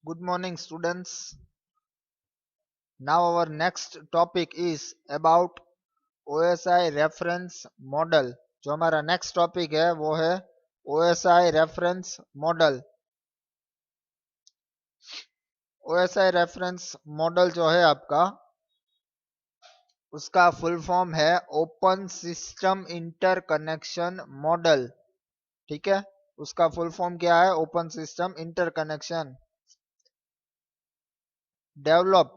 Good morning, students. Now, our next topic is about OSI reference model. जो हमारा next topic है वो है OSI reference model. OSI reference model जो है आपका, उसका फुल फॉर्म है ओपन सिस्टम इंटरकनेक्शन मॉडल. ठीक है, उसका फुल फॉर्म क्या है? Open system interconnection. Develop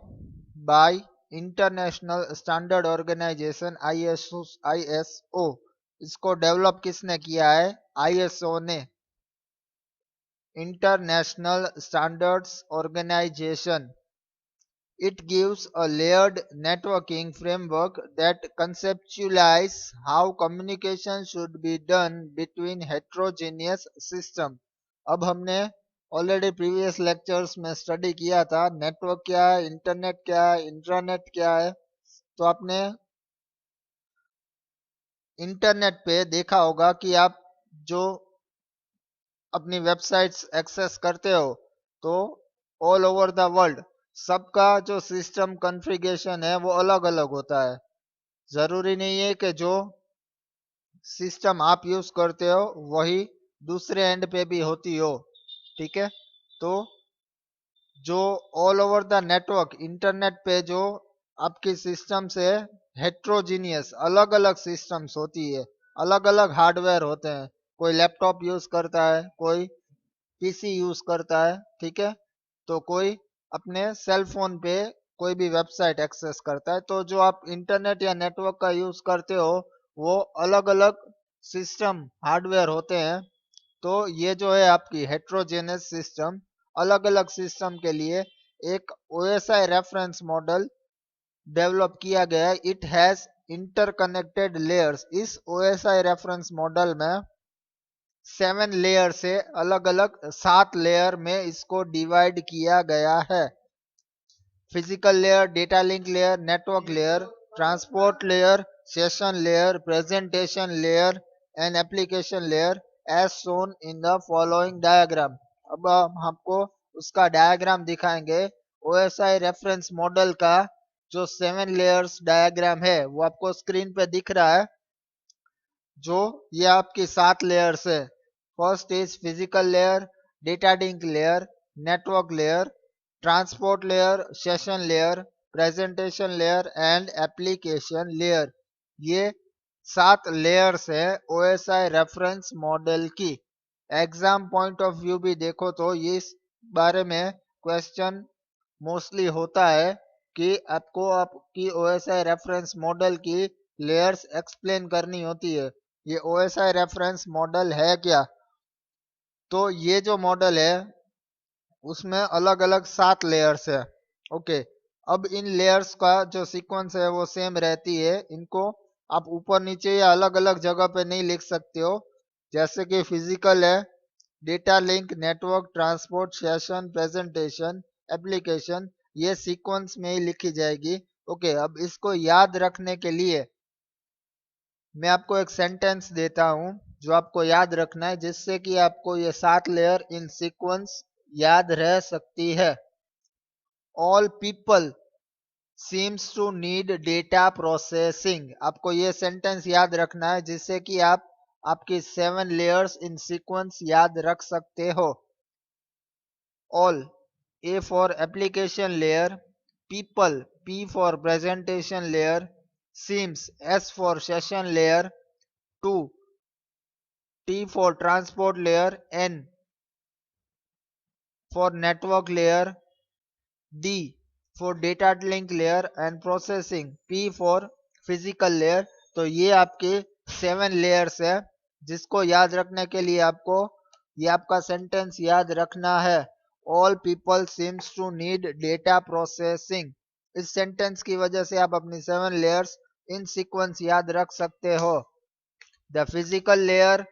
by international standard organization ISO. इसको डेवलप किसने किया है? ISO ने. International standards organization. It gives a layered networking framework that conceptualizes how communication should be done between heterogeneous systems. अब हमने already previous lectures में study किया था नेटवर्क क्या है, इंटरनेट क्या है, इंट्रानेट क्या है. तो आपने इंटरनेट पे देखा होगा कि आप जो अपनी वेबसाइट्स एक्सेस करते हो तो ऑल ओवर द वर्ल्ड सबका जो सिस्टम कॉन्फ़िगरेशन है वो अलग अलग होता है. जरूरी नहीं है कि जो सिस्टम आप यूज करते हो वही दूसरे एंड पे भी होती हो. ठीक है, तो जो all over the network internet पे जो आपकी सिस्टम से हेट्रोजीनियस अलग अलग सिस्टम्स होती है, अलग अलग हार्डवेयर होते हैं. कोई लैपटॉप यूज करता है, कोई पीसी यूज करता है. ठीक है, तो कोई अपने सेल फोन पे कोई भी वेबसाइट एक्सेस करता है. तो जो आप इंटरनेट या नेटवर्क का यूज करते हो वो अलग अलग सिस्टम हार्डवेयर होते हैं. तो ये जो है आपकी हेट्रोजेनस सिस्टम, अलग अलग सिस्टम के लिए एक ओएसआई रेफरेंस मॉडल डेवलप किया गया है. It has interconnected layers. इस ओएसआई रेफरेंस मॉडल में 7 लेयर से अलग अलग 7 लेयर में इसको डिवाइड किया गया है. Physical layer, data link layer, network layer, transport layer, session layer, presentation layer and application layer as shown in the following diagram. अब हम आपको उसका डायग्राम दिखाएंगे. ओएसआई रेफरेंस मॉडल का जो 7 लेयर्स डायग्राम है वो आपको स्क्रीन पे दिख रहा है. जो ये आपकी 7 लेयर्स है. First is physical layer, data link layer, network layer, transport layer, session layer, presentation layer and application layer. ये 7 लेयर्स है ओएसआई रेफरेंस मॉडल की. एग्जाम पॉइंट ऑफ व्यू भी देखो तो ये इस बारे में क्वेश्चन मोस्टली होता है कि आपको आपकी ओएसआई रेफरेंस मॉडल की लेयर्स एक्सप्लेन करनी होती है. ये ओएसआई रेफरेंस मॉडल है क्या? तो ये जो मॉडल है उसमें अलग अलग 7 लेयर्स है. ओके, अब इन लेयर्स का जो सीक्वेंस है वो सेम रहती है. इनको आप ऊपर नीचे या अलग अलग जगह पे नहीं लिख सकते हो. जैसे कि फिजिकल है, data link, network, transport, session, presentation, application, ये सीक्वेंस में ही लिखी जाएगी. ओके, अब इसको याद रखने के लिए मैं आपको एक सेंटेंस देता हूं जो आपको याद रखना है, जिससे कि आपको ये 7 लेयर इन सीक्वेंस याद रह सकती है. All people seems to need data processing. आपको ये सेंटेंस याद रखना है जिससे कि आप आपकी 7 लेयर्स इन सीक्वेंस याद रख सकते हो. All, A for application layer, people, P for presentation layer, seams, S for session layer, 2, T for transport layer, N for network layer, D for data link layer and processing, P for physical layer. तो ये आपके 7 layers है जिसको याद रखने के लिए आपको ये आपका सेंटेंस याद रखना है. All people seems to need data processing. इस सेंटेंस की वजह से आप अपनी 7 लेयर्स इन सीक्वेंस याद रख सकते हो. The physical layer,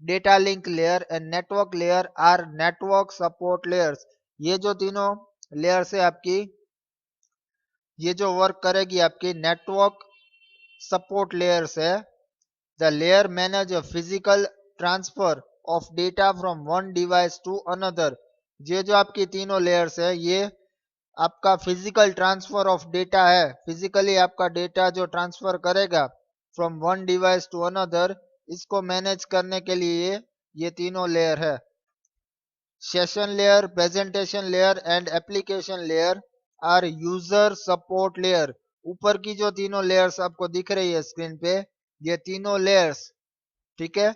data link layer and network layer are network support layers. ये जो तीनों लेयर्स है आपकी, ये जो वर्क करेगी आपकी नेटवर्क सपोर्ट लेयर्स है. The layer manage a physical transfer of data from one device to another. ये जो आपकी तीनों लेयर्स है ये आपका फिजिकल ट्रांसफर ऑफ डेटा है। फिजिकली आपका डेटा जो ट्रांसफर करेगा from one device to another, इसको मैनेज करने के लिए ये तीनों लेयर है। Session layer, presentation layer and application layer are user support layer. ऊपर की जो तीनों लेयर्स आपको दिख रही है स्क्रीन पे, ये तीनों लेयर्स, ठीक है,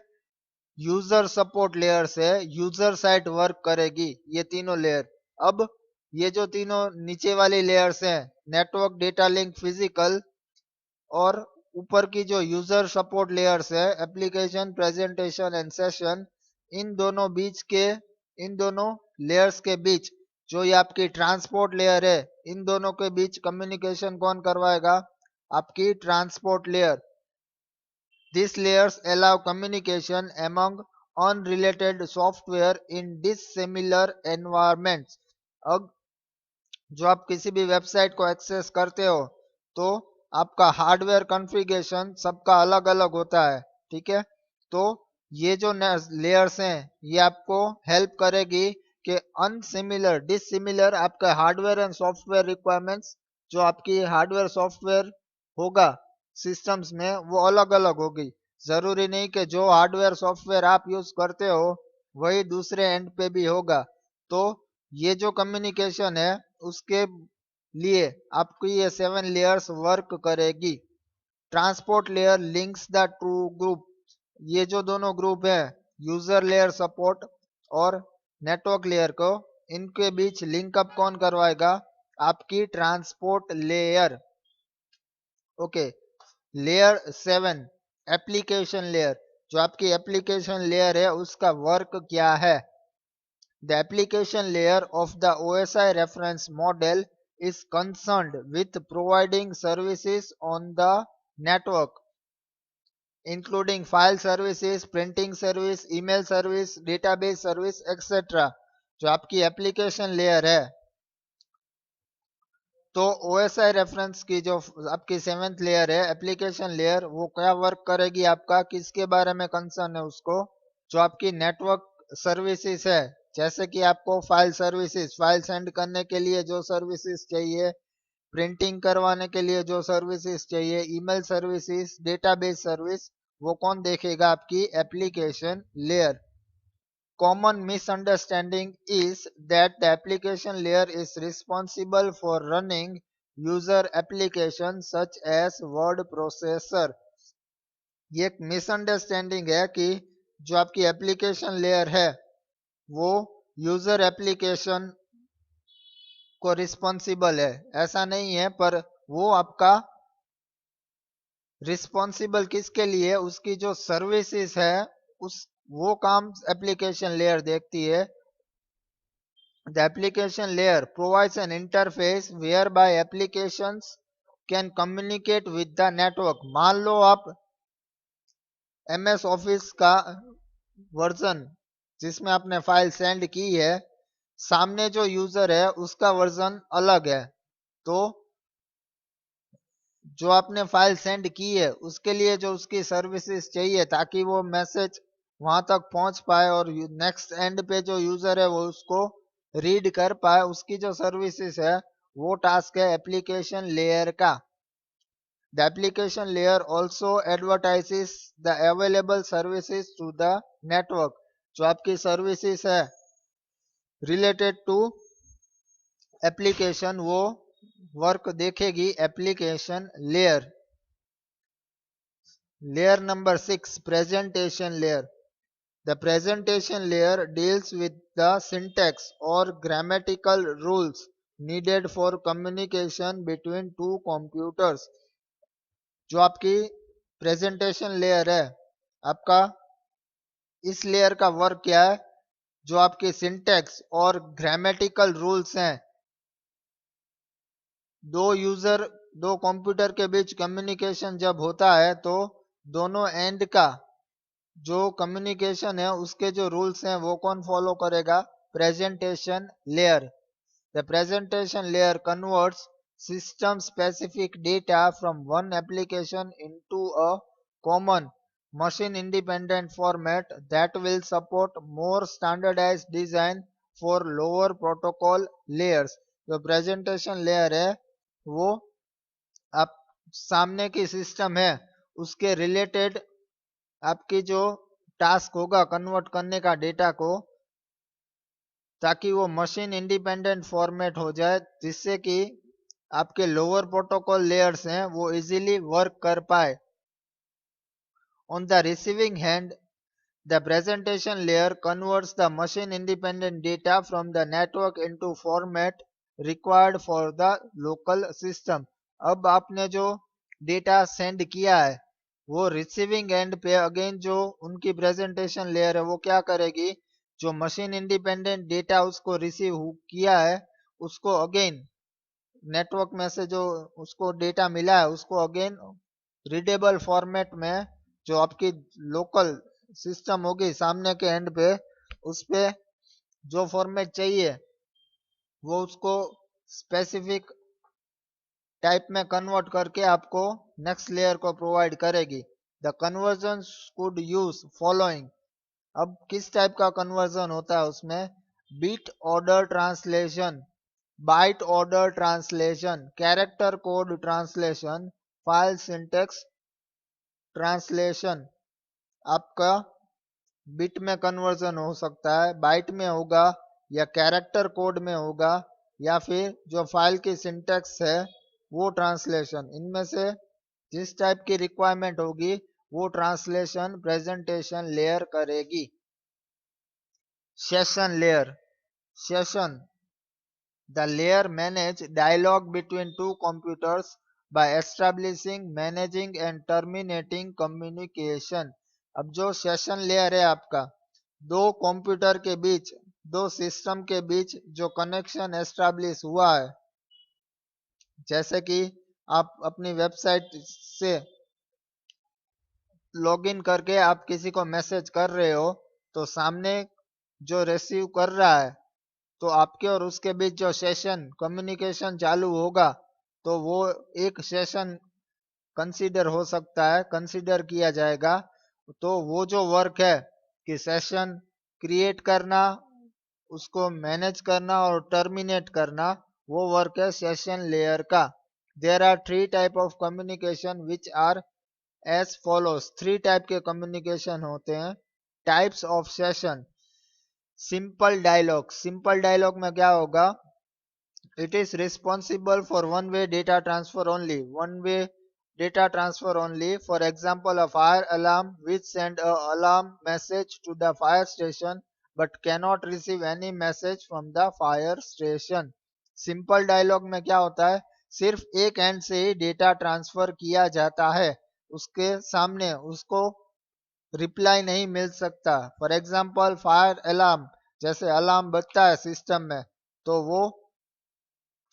यूजर सपोर्ट लेयर से यूजर साइड वर्क करेगी ये तीनों लेयर। अब ये जो तीनों नीचे वाली लेयर्स हैं, नेटवर्क, डेटा लिंक, फिजिकल, और ऊपर की जो यूजर सपोर्ट लेयर्स है, एप्लीकेशन, प्रेजेंटेशन एंड सेशन, इन दोनों बीच के, इन दोनों लेयर्स के बीच जो ये आपकी ट्रांसपोर्ट लेयर है, इन दोनों के बीच कम्युनिकेशन कौन करवाएगा? आपकी transport layer. These layers allow communication among unrelated software in dissimilar environments. अब जो आप किसी भी वेबसाइट को एक्सेस करते हो तो आपका हार्डवेयर कॉन्फ़िगरेशन सबका अलग अलग होता है, ठीक है। तो ये जो लेयर्स हैं ये आपको हेल्प करेगी कि अनसिमिलर, डिसिमिलर आपका हार्डवेयर एंड सॉफ्टवेयर रिक्वायरमेंट्स, जो आपकी हार्डवेयर सॉफ्टवेयर होगा सिस्टम्स में, वो अलग अलग होगी। जरूरी नहीं कि जो हार्डवेयर सॉफ्टवेयर आप यूज करते हो वही दूसरे एंड पे भी होगा। तो ये जो कम्युनिकेशन है उसके लिए आपकी ये 7 लेयर्स वर्क करेगी। Transport layer links the two group. ये जो दोनों ग्रुप है, यूजर लेयर सपोर्ट और नेटवर्क लेयर को, इनके बीच लिंकअप कौन करवाएगा? आपकी transport layer. Okay. Layer 7, application layer. जो आपकी एप्लीकेशन लेयर है उसका वर्क क्या है? The application layer of the OSI reference model is concerned with providing services on the network, including file services, printing service, email service, database service, etc. जो आपकी application layer है, तो OSI reference की जो आपकी 7th layer है, application layer, वो क्या वर्क करेगी? आपका किसके बारे में कंसर्न है उसको? जो आपकी नेटवर्क सर्विसेज है, जैसे कि आपको फाइल सर्विसेज, फाइल सेंड करने के लिए जो सर्विसेज चाहिए, प्रिंटिंग करवाने के लिए जो सर्विसेज चाहिए, ईमेल सर्विसेज, डेटाबेस सर्विस, वो कौन देखेगा? आपकी application layer. Common misunderstanding is that the application layer is responsible for running user applications such as word processor. ये एक मिसअंडरस्टैंडिंग है कि जो आपकी एप्लीकेशन लेयर है वो यूजर एप्लीकेशन को रिस्पॉन्सिबल है। ऐसा नहीं है, पर वो आपका रिस्पॉन्सिबल किसके लिए? उसकी जो सर्विसेज है उस, वो काम एप्लीकेशन लेयर देखती है। The application layer provides an interface whereby applications can communicate with the network. मान लो आप MS ऑफिस का वर्जन जिसमें आपने फाइल सेंड की है, सामने जो यूजर है उसका वर्जन अलग है, तो जो आपने फाइल सेंड की है उसके लिए जो उसकी सर्विसेज चाहिए ताकि वो मैसेज वहां तक पहुंच पाए और नेक्स्ट एंड पे जो यूजर है वो उसको रीड कर पाए, उसकी जो सर्विसेज है वो टास्क है एप्लीकेशन लेयर का। The application layer also advertises the available services to the network. जो आपकी सर्विसेज है रिलेटेड टू एप्लीकेशन वो वर्क देखेगी application layer. Layer number 6, presentation layer. The presentation layer deals with the syntax or grammatical rules needed for communication between two computers. जो आपकी presentation layer है आपका, इस लेयर का वर्क क्या है? जो आपके सिंटैक्स और ग्रामेटिकल रूल्स हैं, दो कंप्यूटर के बीच कम्युनिकेशन जब होता है तो दोनों एंड का जो कम्युनिकेशन है उसके जो रूल्स हैं वो कौन फॉलो करेगा? Presentation layer. The presentation layer converts system specific data from one application into a common machine independent format that will support more standardized design for lower protocol layers. जो presentation layer है वो आप सामने की system है उसके related आपकी जो टास्क होगा कन्वर्ट करने का डेटा को, ताकि वो मशीन इंडिपेंडेंट फॉर्मेट हो जाए, जिससे कि आपके लोअर प्रोटोकॉल लेयर्स हैं वो इजीली वर्क कर पाए। On the receiving hand, the presentation layer converts the machine independent data from the network into format required for the local system। अब आपने जो डेटा सेंड किया है वो रिसीविंग एंड पे अगेन जो उनकी प्रेजेंटेशन लेयर है वो क्या करेगी, जो मशीन इंडिपेंडेंट डेटा उसको रिसीव किया है उसको अगेन नेटवर्क में से जो उसको डेटा मिला है उसको अगेन रीडेबल फॉर्मेट में, जो आपकी लोकल सिस्टम होगी सामने के एंड पे, उस पे जो फॉर्मेट चाहिए वो उसको स्पेसिफिक टाइप में कन्वर्ट करके आपको नेक्स्ट लेयर को प्रोवाइड करेगी। The conversion could use following. अब किस टाइप का कन्वर्जन होता है उसमें, bit order translation, byte order translation, character code translation, file syntax translation. आपका बिट में कन्वर्जन हो सकता है, बाइट में होगा या कैरेक्टर कोड में होगा, या फिर जो फाइल की सिंटेक्स है वो ट्रांसलेशन। इनमें से जिस टाइप की रिक्वायरमेंट होगी वो ट्रांसलेशन प्रेजेंटेशन लेयर करेगी। Session layer, session, the layer manage dialogue between two computers by establishing, managing and terminating communication। अब जो सेशन लेयर है आपका, दो कंप्यूटर के बीच, दो सिस्टम के बीच जो कनेक्शन एस्टैब्लिश हुआ है, जैसे कि आप अपनी वेबसाइट से लॉगिन करके आप किसी को मैसेज कर रहे हो, तो सामने जो रिसीव कर रहा है, तो आपके और उसके बीच जो सेशन कम्युनिकेशन चालू होगा तो वो एक सेशन कंसीडर हो सकता है, कंसीडर किया जाएगा। तो वो जो वर्क है कि सेशन क्रिएट करना, उसको मैनेज करना और टर्मिनेट करना, वो वर्क है सेशन लेयर का। There are three type of communication which are as follows. Three type के कम्युनिकेशन होते हैं। Types of session, simple dialogue, simple dialogue में क्या होगा, it is responsible for one way data transfer only, one way data transfer only, for example a fire alarm which send a alarm message to the fire station but cannot receive any message from the fire station। Simple dialogue में क्या होता है, सिर्फ एक and से ही data transfer किया जाता है, उसके सामने उसको रिप्लाई नहीं मिल सकता। फॉर एग्जाम्पल फायर अलार्म, जैसे अलार्म बजता है सिस्टम में तो वो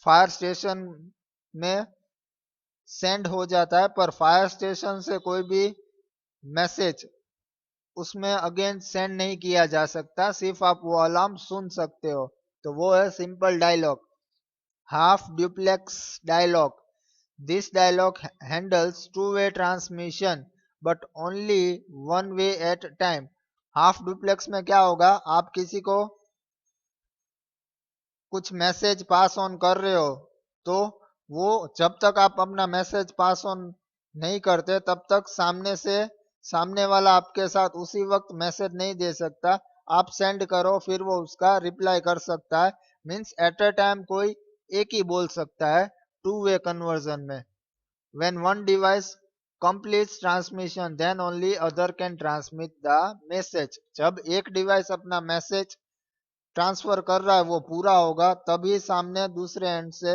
फायर स्टेशन में सेंड हो जाता है, पर फायर स्टेशन से कोई भी मैसेज उसमें अगेन सेंड नहीं किया जा सकता, सिर्फ आप वो अलार्म सुन सकते हो। तो वो है simple dialogue. Half duplex dialogue, this dialogue handles two way transmission but only one way at time. Half duplex में क्या होगा, आप किसी को कुछ मैसेज पास ऑन कर रहे हो तो वो जब तक आप अपना मैसेज पास ऑन नहीं करते तब तक सामने वाला आपके साथ उसी वक्त मैसेज नहीं दे सकता। आप सेंड करो फिर वो उसका रिप्लाई कर सकता है, मीन्स एट अ टाइम कोई एक ही बोल सकता है टू वे कन्वर्जन में। When one device completes transmission then only other can transmit the message। जब एक डिवाइस अपना मैसेज ट्रांसफर कर रहा है वो पूरा होगा तभी सामने दूसरे एंड से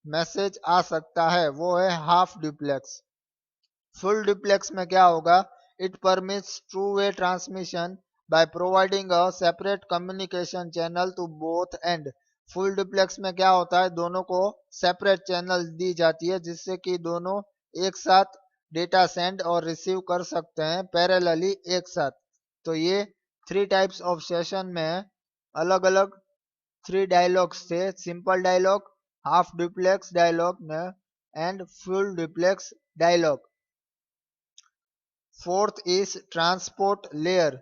मैसेज आ सकता है, वो है हाफ डुप्लेक्स। फुल डुप्लेक्स में क्या होगा, it permits two way transmission by providing a separate communication channel to both end. Full duplex में क्या होता है, दोनों को सेपरेट चैनल दी जाती है जिससे कि दोनों एक साथ डेटा सेंड और रिसीव कर सकते हैं पैरेलली एक साथ। तो ये थ्री टाइप्स ऑफ सेशन में अलग अलग थ्री डायलॉग्स थे, simple dialogue, half duplex dialogue में and full duplex dialogue. Fourth is transport layer.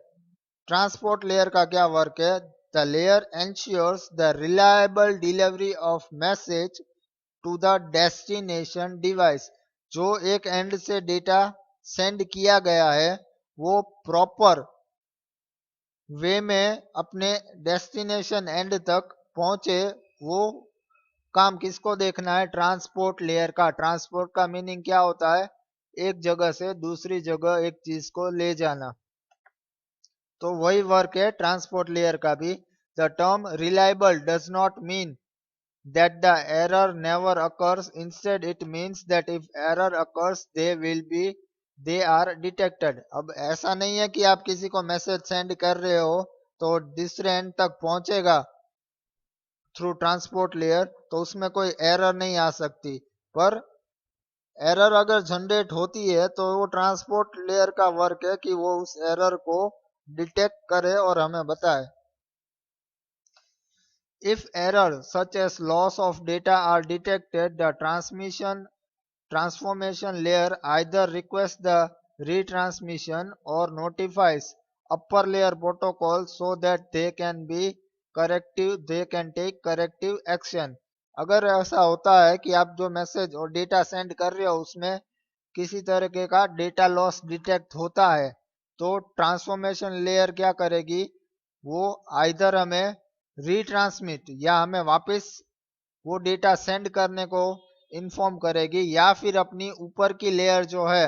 Transport layer का क्या वर्क है, The layer ensures the reliable delivery of message to the destination device. जो एक एंड से data send किया गया है वो प्रॉपर वे में अपने डेस्टिनेशन एंड तक पहुंचे, वो काम किसको देखना है? ट्रांसपोर्ट लेयर का। ट्रांसपोर्ट का मीनिंग क्या होता है? एक जगह से दूसरी जगह एक चीज को ले जाना, तो वही वर्क है ट्रांसपोर्ट लेयर का भी। The term reliable does not mean that the error never occurs. Instead it means that if error occurs they are detected. अब ऐसा नहीं है कि आप किसी को मैसेज सेंड कर रहे हो तो दूसरे एंड तक पहुंचेगा थ्रू ट्रांसपोर्ट लेयर, तो उसमें कोई एरर नहीं आ सकती। पर एरर अगर जनरेट होती है तो वो ट्रांसपोर्ट लेयर का वर्क है कि वो उस एरर को डिटेक्ट करे और हमें बताए। If errors such as loss of data are detected, the transformation layer either requests the retransmission or notifies upper layer protocol so that they can take corrective action. अगर ऐसा होता है कि आप जो मैसेज और डेटा सेंड कर रहे हो उसमें किसी तरीके का डेटा लॉस डिटेक्ट होता है, तो ट्रांसफॉर्मेशन लेयर क्या करेगी? वो आइदर हमें रिट्रांसमिट या हमें वापस वो डेटा सेंड करने को इन्फॉर्म करेगी, या फिर अपनी ऊपर की लेयर जो है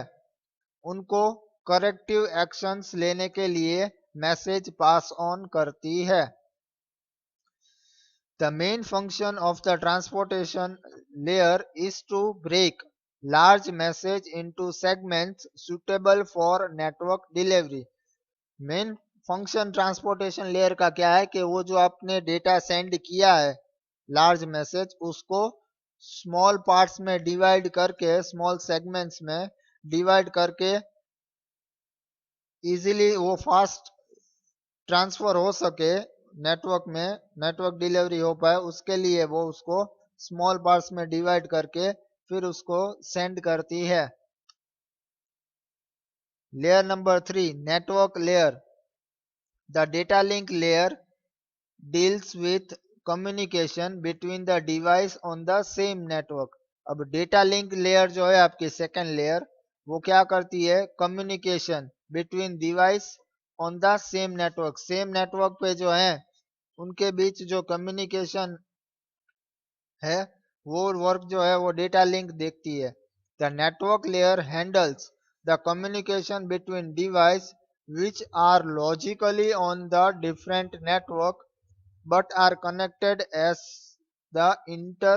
उनको करेक्टिव एक्शंस लेने के लिए मैसेज पास ऑन करती है। The main function of the transportation layer is to break large message into segments suitable for network delivery. Main function transportation layer का क्या है कि वो जो आपने डेटा सेंड किया है लार्ज मैसेज, उसको स्मॉल पार्ट्स में डिवाइड करके, स्मॉल सेगमेंट्स में डिवाइड करके इजीली वो फास्ट ट्रांसफर हो सके नेटवर्क में, नेटवर्क डिलीवरी हो पाए, उसके लिए वो उसको स्मॉल पार्ट्स में डिवाइड करके फिर उसको सेंड करती है। Layer number 3, network layer. The data link layer deals with communication between the device on the same network. अब डेटा लिंक लेयर जो है आपकी सेकेंड लेयर, वो क्या करती है? Communication between device on the same network. Same network पे जो है उनके बीच जो कम्युनिकेशन है वो वर्क जो है वो डेटा लिंक देखती है। The network layer handles the communication between device which are logically on the different network but are connected as the inter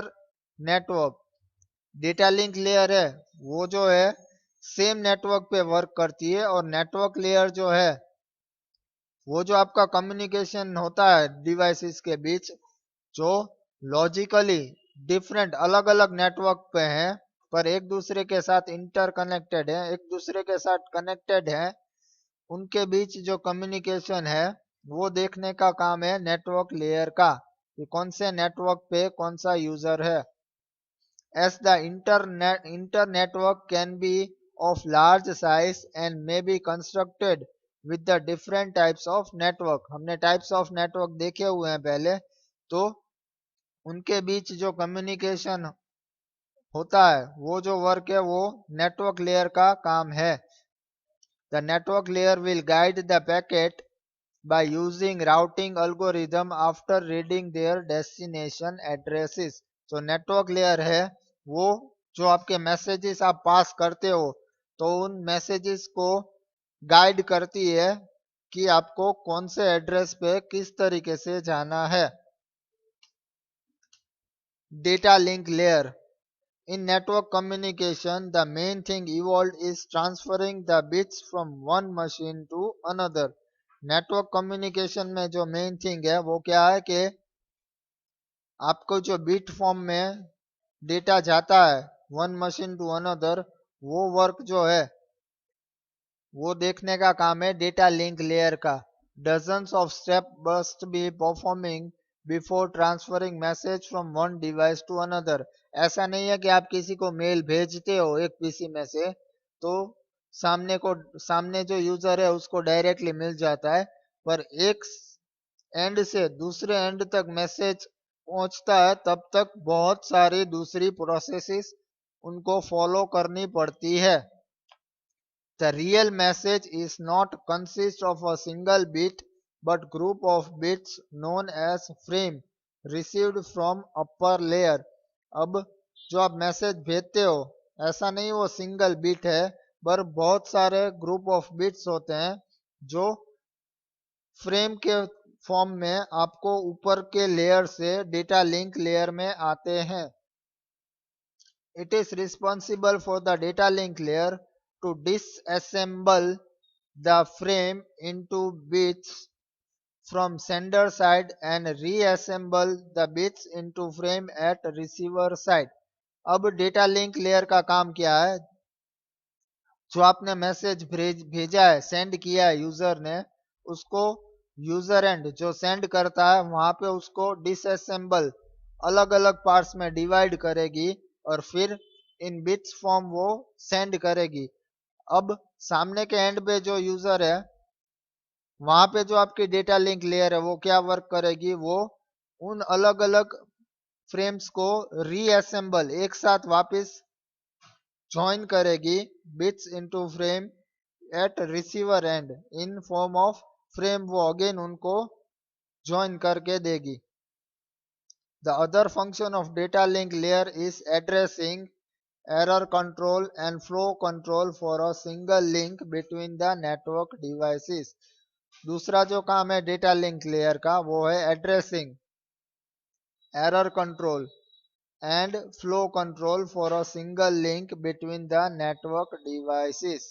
network. Data link layer है वो जो है सेम नेटवर्क पे वर्क करती है, और नेटवर्क लेयर जो है वो जो आपका कम्युनिकेशन होता है डिवाइसेस के बीच जो लॉजिकली डिफरेंट अलग अलग नेटवर्क पे हैं पर एक दूसरे के साथ इंटरकनेक्टेड है, एक दूसरे के साथ कनेक्टेड है, उनके बीच जो कम्युनिकेशन है वो देखने का काम है नेटवर्क लेयर का कि कौन से नेटवर्क पे कौन सा यूजर है। As the inter network can be of large size and may be constructed with the different types of network. हमने types of network देखे हुए हैं पहले, तो उनके बीच जो कम्युनिकेशन होता है वो जो वर्क है वो नेटवर्क लेयर का काम है। The network layer will guide the packet by using routing algorithm after reading their destination addresses. जो नेटवर्क लेयर है वो जो आपके मैसेजेस आप पास करते हो तो उन मैसेजेस को गाइड करती है कि आपको कौन से एड्रेस पे किस तरीके से जाना है। Data link layer. In network communication, the main thing involved is transferring the bits from one machine to another. Network communication में जो मेन थिंग है वो क्या है कि आपको जो बिट फॉर्म में डेटा जाता है वन मशीन टू अनदर, वो वर्क जो है वो देखने का काम है डेटा लिंक लेयर का। Dozens of step must be performing before transferring message from one device to another. ऐसा नहीं है कि आप किसी को मेल भेजते हो एक पीसी में से तो सामने जो यूजर है उसको डायरेक्टली मिल जाता है, पर एक एंड से दूसरे एंड तक मैसेज पहुंचता है तब तक बहुत सारी दूसरी प्रोसेसेस उनको फॉलो करनी पड़ती है। The real message is not consist of a single bit but group of bits known as frame received from upper layer। अब जो आप मैसेज भेजते हो ऐसा नहीं वो सिंगल बिट है पर बहुत सारे ग्रुप ऑफ बिट्स होते हैं जो फ्रेम के फॉर्म में आपको ऊपर के लेयर से डेटा लिंक लेयर में आते हैं। It is responsible for the data link layer to disassemble the frame into bits from sender side and reassemble the bits into frame at receiver side। अब data link layer का काम क्या है? जो आपने मैसेज भेजा है, सेंड किया है यूजर ने, उसको यूजर एंड जो सेंड करता है वहां पे उसको डिसअसेंबल अलग अलग पार्ट्स में डिवाइड करेगी और फिर इन बिट्स फॉर्म वो सेंड करेगी। अब सामने के एंड पे जो यूजर है वहां पे जो आपकी डेटा लिंक लेयर है वो क्या वर्क करेगी, वो उन अलग अलग फ्रेम्स को रीअसेंबल एक साथ वापस ज्वाइन करेगी bits into frame eight receiver and in form of frame, वो अगेन उनको ज्वाइन करके देगी। The other function of data link layer is addressing, error control and flow control for a single link between the network devices। दूसरा जो काम है data link layer का वो है addressing, error control and flow control for a single link between the network devices।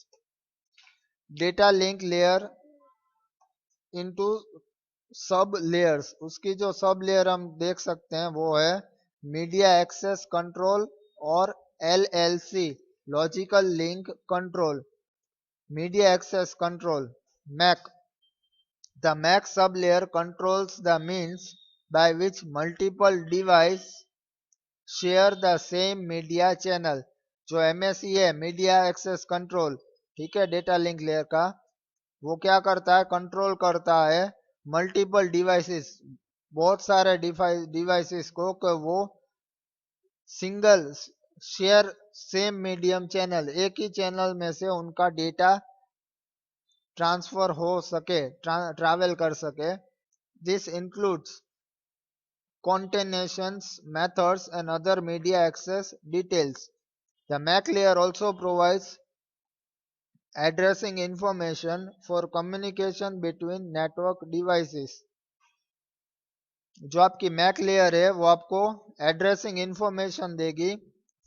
Data link layer into सब layers, उसकी जो सब लेयर हम देख सकते हैं वो है मीडिया एक्सेस कंट्रोल और LLC logical link control. Media access control MAC, the MAC sublayer controls the means by which multiple devices share the same media channel. जो MAC है मीडिया एक्सेस कंट्रोल, ठीक है, डेटा लिंक लेयर का, वो क्या करता है, कंट्रोल करता है मल्टीपल डिवाइसेस, बहुत सारे डिवाइसेस को कि वो single share same medium channel, एक ही चैनल में से उनका डेटा ट्रांसफर हो सके, ट्रैवल कर सके। This includes concatenations methods and other media access details। The MAC layer also provides addressing information for communication between network devices। जो आपकी MAC लेयर है वो आपको एड्रेसिंग इंफॉर्मेशन देगी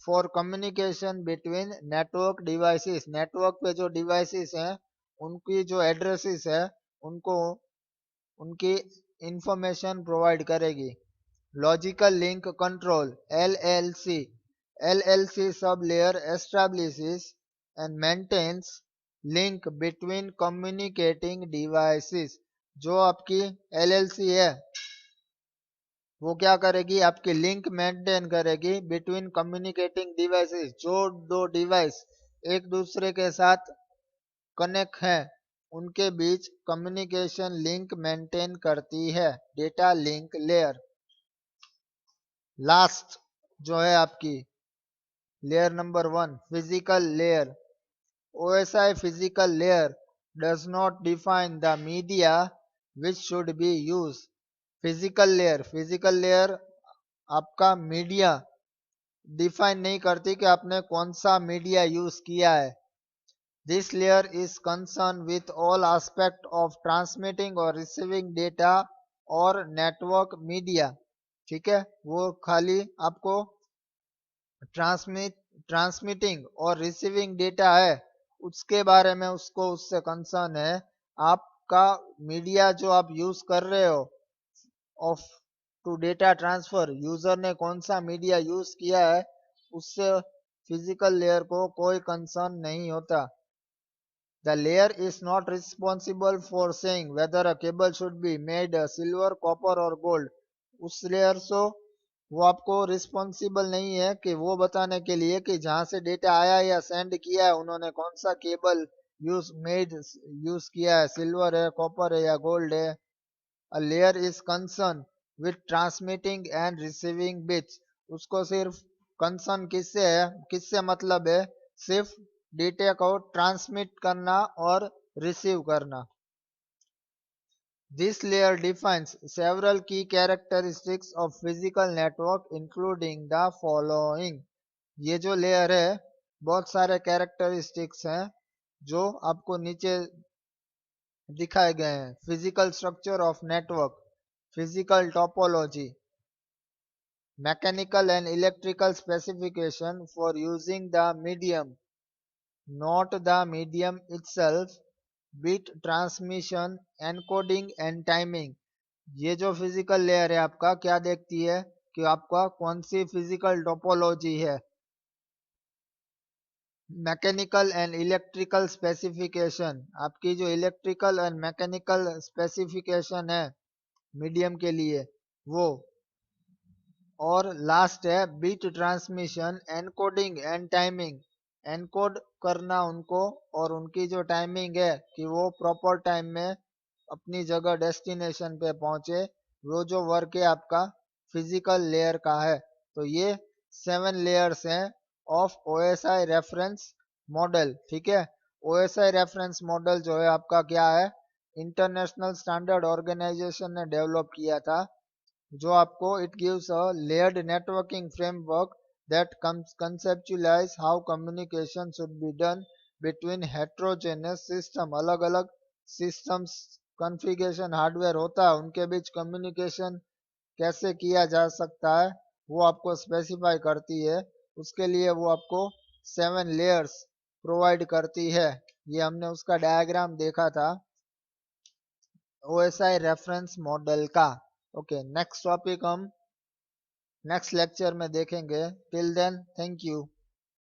for communication between network devices. Network पे जो devices हैं उनकी जो एड्रेसेस है उनको उनकी इंफॉर्मेशन प्रोवाइड करेगी। Logical link control LLC, LLC sublayer establishes and maintains link between communicating devices। जो आपकी LLC है वो क्या करेगी, आपकी लिंक मेंटेन करेगी बिटवीन कम्युनिकेटिंग डिवाइसेस। जो दो डिवाइस एक दूसरे के साथ कनेक्ट है उनके बीच कम्युनिकेशन लिंक मेंटेन करती है डेटा लिंक लेयर। लास्ट जो है आपकी layer number 1 physical layer. OSI physical layer does not define the media which should be use. Physical layer आपका मीडिया डिफाइन नहीं करती कि आपने कौन सा मीडिया यूज किया है। This layer is concern with all aspect of transmitting और रिसीविंग डेटा और नेटवर्क मीडिया, ठीक है, वो खाली आपको ट्रांसमिटिंग और रिसीविंग डेटा है उसके बारे में उसको उससे कंसर्न है। आपका मीडिया जो आप यूज कर रहे हो of to data transfer, user ने कौन सा मीडिया यूज किया है उससे फिजिकल लेयर को कोई कंसर्न नहीं होता। The layer is not responsible for saying whether a cable should be made silver, copper or gold। उस लेयर से वो आपको रिस्पॉन्सिबल नहीं है कि वो बताने के लिए कि जहां से डेटा आया या सेंड किया है उन्होंने कौन सा केबल यूज किया है, सिल्वर है, कॉपर है या गोल्ड है। A layer is concerned with transmitting and receiving bits. उसको सिर्फ कंसर्न किससे है, किससे मतलब है, सिर्फ डेटा को ट्रांसमिट करना और रिसीव करना. This layer defines several key characteristics of physical network including the following. ये जो लेयर है बहुत सारे कैरेक्टरिस्टिक्स हैं जो आपको नीचे दिखाए गए हैं. Physical structure of network, physical topology, mechanical and electrical specification for using the medium, not the medium itself, bit transmission, encoding and timing. ये जो फिजिकल लेयर है आपका क्या देखती है कि आपका कौन सी फिजिकल टोपोलॉजी है. मैकेनिकल एंड इलेक्ट्रिकल स्पेसिफिकेशन, आपकी जो इलेक्ट्रिकल एंड मैकेनिकल स्पेसिफिकेशन है मीडियम के लिए वो. और लास्ट है bit transmission, encoding and timing. Encode करना उनको और उनकी जो टाइमिंग है कि वो प्रॉपर टाइम में अपनी जगह डेस्टिनेशन पे पहुंचे, वो जो वर्क है आपका फिजिकल लेयर का है. तो ये 7 लेयर्स हैं ऑफ ओएसआई रेफरेंस मॉडल. ठीक है, ओएसआई रेफरेंस मॉडल जो है आपका क्या है, इंटरनेशनल स्टैंडर्ड ऑर्गेनाइजेशन ने डेवलप किया था, जो आपको it gives a layered networking framework that conceptualize how communication should be done between heterogeneous system. अलग अलग सिस्टम्स कॉन्फ़िगरेशन हार्डवेयर होता है उनके बीच कम्युनिकेशन कैसे किया जा सकता है वो आपको स्पेसिफाई करती है. उसके लिए वो आपको 7 लेयर्स प्रोवाइड करती है. ये हमने उसका डायग्राम देखा था ओएसआई रेफरेंस मॉडल का. ओके, नेक्स्ट टॉपिक हम नेक्स्ट लेक्चर में देखेंगे. Till then thank you.